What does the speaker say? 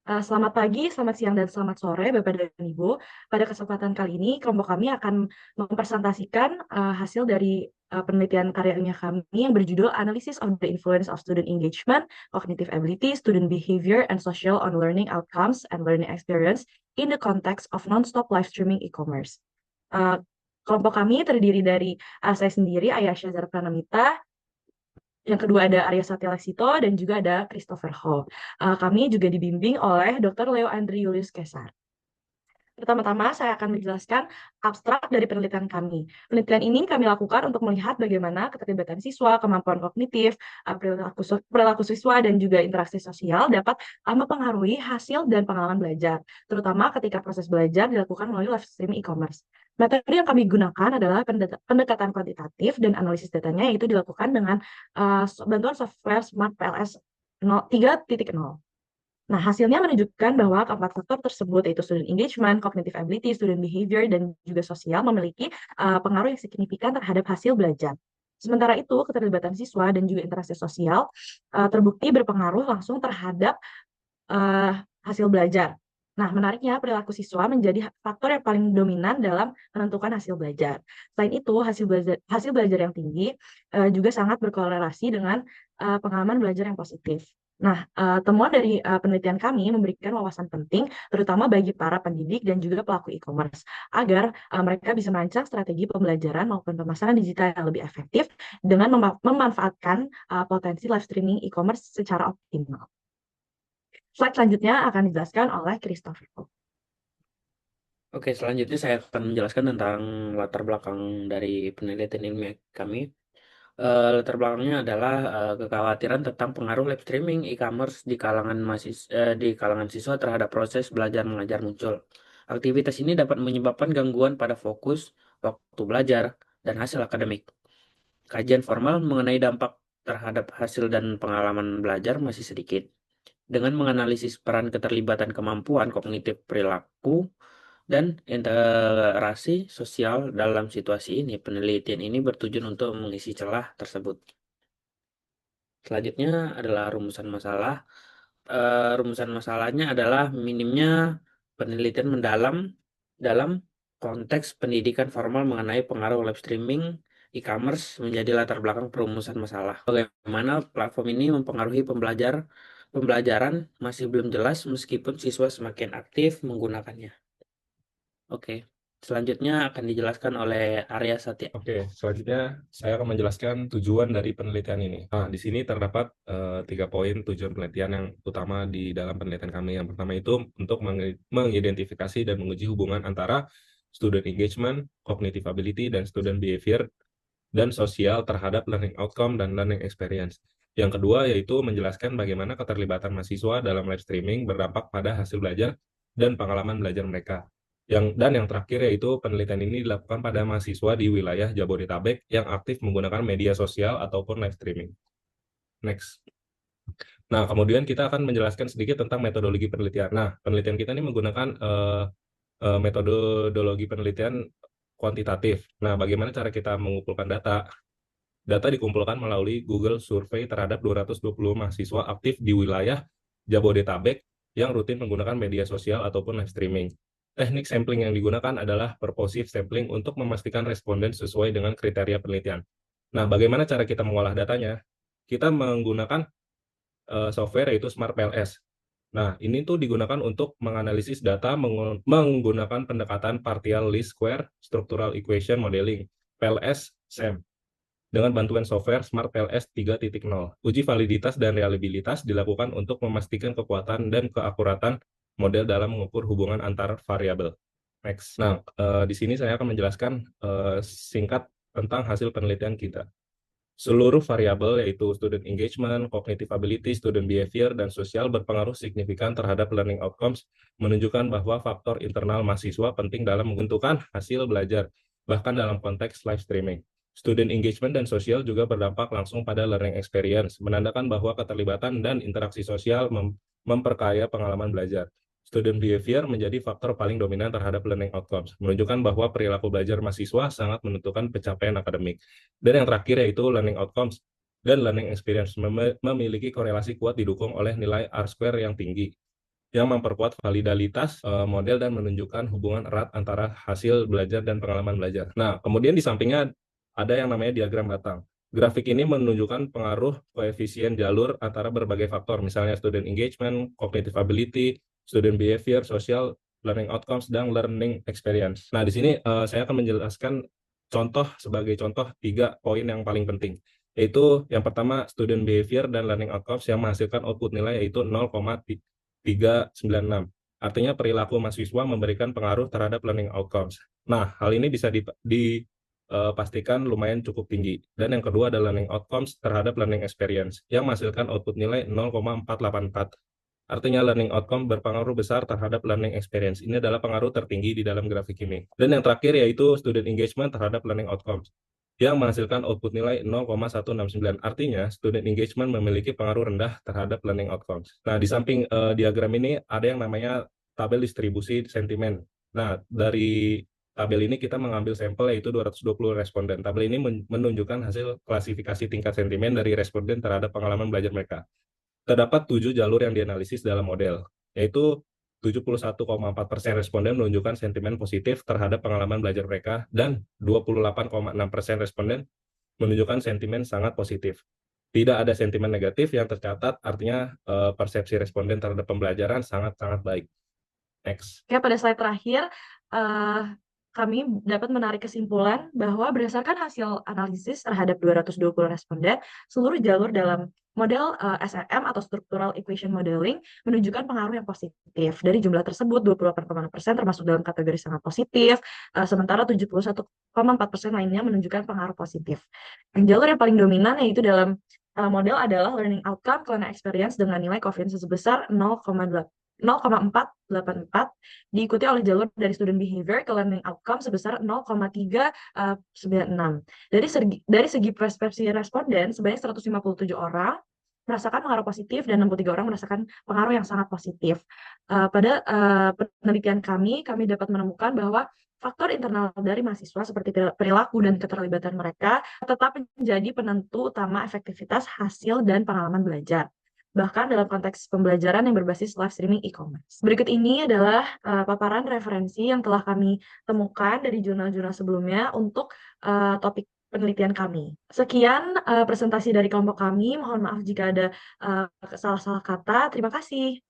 Selamat pagi, selamat siang, dan selamat sore, Bapak dan Ibu. Pada kesempatan kali ini, kelompok kami akan mempresentasikan hasil dari penelitian karya ilmiah kami yang berjudul Analysis of the Influence of Student Engagement, Cognitive Ability, Student Behavior, and Social on Learning Outcomes and Learning Experience in the Context of Non-Stop Live Streaming E-Commerce. Uh, Kelompok kami terdiri dari saya sendiri, Ayasha Zara Pranamita, yang kedua ada Arya Satya Leksito, dan juga ada Christopher Ho. Kami juga dibimbing oleh Dr. Leo Andri Julius Kesar. Pertama-tama, saya akan menjelaskan abstrak dari penelitian kami. Penelitian ini kami lakukan untuk melihat bagaimana keterlibatan siswa, kemampuan kognitif, perilaku siswa, dan juga interaksi sosial dapat mempengaruhi hasil dan pengalaman belajar, terutama ketika proses belajar dilakukan melalui live streaming e-commerce. Metode yang kami gunakan adalah pendekatan kuantitatif dan analisis datanya, yaitu dilakukan dengan bantuan software Smart PLS 3.0. Nah, hasilnya menunjukkan bahwa keempat faktor tersebut, yaitu student engagement, cognitive ability, student behavior, dan juga sosial, memiliki pengaruh yang signifikan terhadap hasil belajar. Sementara itu, keterlibatan siswa dan juga interaksi sosial terbukti berpengaruh langsung terhadap hasil belajar. Nah, menariknya, perilaku siswa menjadi faktor yang paling dominan dalam menentukan hasil belajar. Selain itu, hasil belajar yang tinggi juga sangat berkorelasi dengan pengalaman belajar yang positif. Nah, temuan dari penelitian kami memberikan wawasan penting, terutama bagi para pendidik dan juga pelaku e-commerce, agar mereka bisa merancang strategi pembelajaran maupun pemasaran digital yang lebih efektif dengan memanfaatkan potensi live streaming e-commerce secara optimal. Slide selanjutnya akan dijelaskan oleh Christopher. Oke, selanjutnya saya akan menjelaskan tentang latar belakang dari penelitian ilmiah kami. Latar belakangnya adalah kekhawatiran tentang pengaruh live streaming e-commerce di kalangan siswa terhadap proses belajar mengajar muncul. Aktivitas ini dapat menyebabkan gangguan pada fokus, waktu belajar, dan hasil akademik. Kajian formal mengenai dampak terhadap hasil dan pengalaman belajar masih sedikit. Dengan menganalisis peran keterlibatan kemampuan kognitif perilaku dan interaksi sosial dalam situasi ini, penelitian ini bertujuan untuk mengisi celah tersebut. Selanjutnya adalah rumusan masalah. Rumusan masalahnya adalah minimnya penelitian mendalam dalam konteks pendidikan formal mengenai pengaruh live streaming e-commerce menjadi latar belakang perumusan masalah. Bagaimana platform ini mempengaruhi pembelajaran masih belum jelas meskipun siswa semakin aktif menggunakannya. Oke, selanjutnya akan dijelaskan oleh Arya Satya. Oke, selanjutnya saya akan menjelaskan tujuan dari penelitian ini. Nah, di sini terdapat 3 poin tujuan penelitian yang utama di dalam penelitian kami. Yang pertama itu untuk mengidentifikasi dan menguji hubungan antara student engagement, cognitive ability, dan student behavior dan sosial terhadap learning outcome dan learning experience. Yang kedua yaitu menjelaskan bagaimana keterlibatan mahasiswa dalam live streaming berdampak pada hasil belajar dan pengalaman belajar mereka. Yang terakhir yaitu penelitian ini dilakukan pada mahasiswa di wilayah Jabodetabek yang aktif menggunakan media sosial ataupun live streaming. Next. Nah, kemudian kita akan menjelaskan sedikit tentang metodologi penelitian. Nah, penelitian kita ini menggunakan metodologi penelitian kuantitatif. Nah, bagaimana cara kita mengumpulkan data? Data dikumpulkan melalui Google Survey terhadap 220 mahasiswa aktif di wilayah Jabodetabek yang rutin menggunakan media sosial ataupun live streaming. Teknik sampling yang digunakan adalah purposive sampling untuk memastikan responden sesuai dengan kriteria penelitian. Nah, bagaimana cara kita mengolah datanya? Kita menggunakan software yaitu Smart PLS. Nah, ini tuh digunakan untuk menganalisis data menggunakan pendekatan partial least square structural equation modeling PLS SEM dengan bantuan software Smart PLS 3.0. Uji validitas dan reliabilitas dilakukan untuk memastikan kekuatan dan keakuratan model dalam mengukur hubungan antar variabel. Next. Nah, di sini saya akan menjelaskan singkat tentang hasil penelitian kita. Seluruh variabel yaitu student engagement, cognitive ability, student behavior, dan sosial berpengaruh signifikan terhadap learning outcomes, menunjukkan bahwa faktor internal mahasiswa penting dalam menentukan hasil belajar, bahkan dalam konteks live streaming. Student engagement dan sosial juga berdampak langsung pada learning experience, menandakan bahwa keterlibatan dan interaksi sosial memperkaya pengalaman belajar. Student behavior menjadi faktor paling dominan terhadap learning outcomes, menunjukkan bahwa perilaku belajar mahasiswa sangat menentukan pencapaian akademik. Dan yang terakhir yaitu learning outcomes dan learning experience memiliki korelasi kuat didukung oleh nilai R-square yang tinggi. yang memperkuat validitas model dan menunjukkan hubungan erat antara hasil belajar dan pengalaman belajar. Nah, kemudian di sampingnya ada yang namanya diagram batang. Grafik ini menunjukkan pengaruh koefisien jalur antara berbagai faktor, misalnya student engagement, cognitive ability, student behavior, social learning outcomes, dan learning experience. Nah, di sini saya akan menjelaskan sebagai contoh 3 poin yang paling penting, yaitu yang pertama student behavior dan learning outcomes yang menghasilkan output nilai yaitu 0,396. Artinya perilaku mahasiswa memberikan pengaruh terhadap learning outcomes. Nah, hal ini bisa pastikan lumayan cukup tinggi. Dan yang kedua adalah learning outcomes terhadap learning experience yang menghasilkan output nilai 0,484. Artinya learning outcome berpengaruh besar terhadap learning experience. Ini adalah pengaruh tertinggi di dalam grafik ini. Dan yang terakhir yaitu student engagement terhadap learning outcomes yang menghasilkan output nilai 0,169. Artinya student engagement memiliki pengaruh rendah terhadap learning outcomes. Nah, di samping diagram ini ada yang namanya tabel distribusi sentimen. Nah, dari tabel ini kita mengambil sampel yaitu 220 responden. Tabel ini menunjukkan hasil klasifikasi tingkat sentimen dari responden terhadap pengalaman belajar mereka. Terdapat 7 jalur yang dianalisis dalam model, yaitu 71,4% responden menunjukkan sentimen positif terhadap pengalaman belajar mereka dan 28,6% responden menunjukkan sentimen sangat positif. Tidak ada sentimen negatif yang tercatat, artinya persepsi responden terhadap pembelajaran sangat-sangat baik. Next. Oke, pada slide terakhir, eh, kami dapat menarik kesimpulan bahwa berdasarkan hasil analisis terhadap 220 responden, seluruh jalur dalam model SRM atau Structural Equation Modeling menunjukkan pengaruh yang positif. Dari jumlah tersebut, 28,6% termasuk dalam kategori sangat positif, sementara 71,4% lainnya menunjukkan pengaruh positif. Jalur yang paling dominan yaitu dalam model adalah Learning Outcome ke Learning Experience dengan nilai koefisien sebesar 0,484, diikuti oleh jalur dari student behavior ke learning outcome sebesar 0,396. Dari segi persepsi responden, sebanyak 157 orang merasakan pengaruh positif dan 63 orang merasakan pengaruh yang sangat positif. Pada penelitian kami dapat menemukan bahwa faktor internal dari mahasiswa seperti perilaku dan keterlibatan mereka tetap menjadi penentu utama efektivitas hasil dan pengalaman belajar, bahkan dalam konteks pembelajaran yang berbasis live streaming e-commerce. Berikut ini adalah paparan referensi yang telah kami temukan dari jurnal-jurnal sebelumnya untuk topik penelitian kami. Sekian presentasi dari kelompok kami. Mohon maaf jika ada salah-salah kata. Terima kasih.